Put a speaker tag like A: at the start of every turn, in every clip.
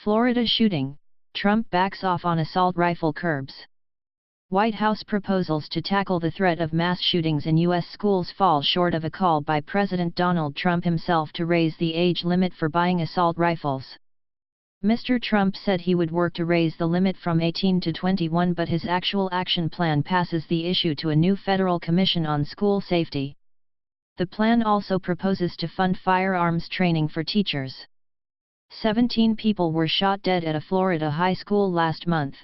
A: Florida shooting, Trump backs off on assault rifle curbs. White House proposals to tackle the threat of mass shootings in U.S. schools fall short of a call by President Donald Trump himself to raise the age limit for buying assault rifles. Mr. Trump said he would work to raise the limit from 18 to 21, but his actual action plan passes the issue to a new federal commission on school safety. The plan also proposes to fund firearms training for teachers. 17 people were shot dead at a Florida high school last month.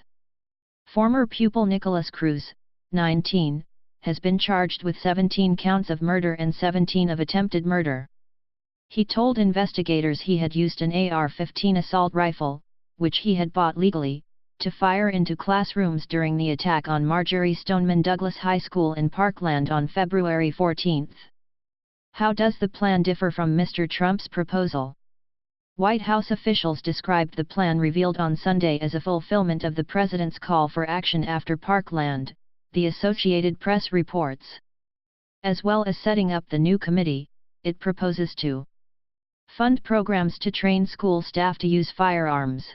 A: Former pupil Nicholas Cruz, 19, has been charged with 17 counts of murder and 17 of attempted murder. He told investigators he had used an AR-15 assault rifle, which he had bought legally, to fire into classrooms during the attack on Marjory Stoneman Douglas High School in Parkland on February 14. How does the plan differ from Mr. Trump's proposal? White House officials described the plan revealed on Sunday as a fulfillment of the president's call for action after Parkland, the Associated Press reports. As well as setting up the new committee, it proposes to fund programs to train school staff to use firearms,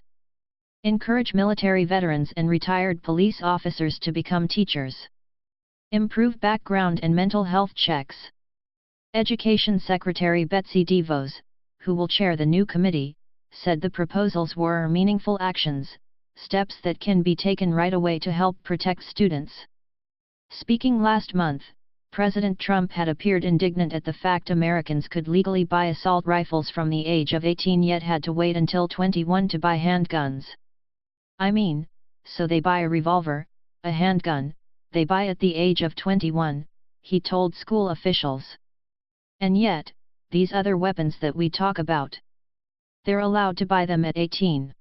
A: encourage military veterans and retired police officers to become teachers, improve background and mental health checks. Education Secretary Betsy DeVos, who will chair the new committee, said the proposals were meaningful actions, steps that can be taken right away to help protect students. Speaking last month, President Trump had appeared indignant at the fact Americans could legally buy assault rifles from the age of 18 yet had to wait until 21 to buy handguns. I mean, so they buy a revolver, a handgun, they buy at the age of 21, he told school officials. And yet, these other weapons that we talk about, they're allowed to buy them at 18.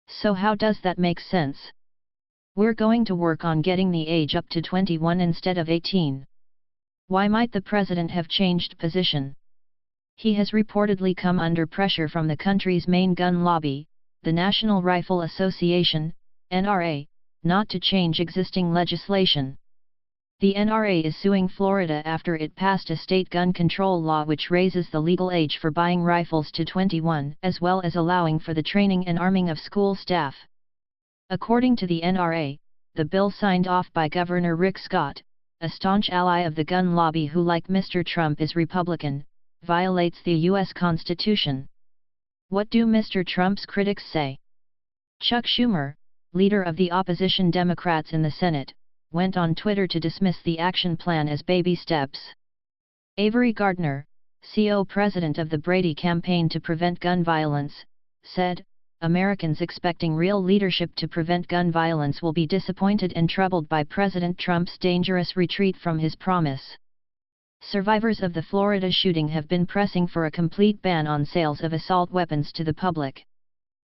A: So how does that make sense? We're going to work on getting the age up to 21 instead of 18. Why might the president have changed position? He has reportedly come under pressure from the country's main gun lobby, the National Rifle Association, NRA, not to change existing legislation. The NRA is suing Florida after it passed a state gun control law which raises the legal age for buying rifles to 21, as well as allowing for the training and arming of school staff. According to the NRA, the bill signed off by Governor Rick Scott, a staunch ally of the gun lobby who, like Mr. Trump, is Republican, violates the U.S. Constitution. What do Mr. Trump's critics say? Chuck Schumer, leader of the opposition Democrats in the Senate, went on Twitter to dismiss the action plan as baby steps. Avery Gardner, co-president of the Brady Campaign to Prevent Gun Violence, said, Americans expecting real leadership to prevent gun violence will be disappointed and troubled by President Trump's dangerous retreat from his promise. Survivors of the Florida shooting have been pressing for a complete ban on sales of assault weapons to the public.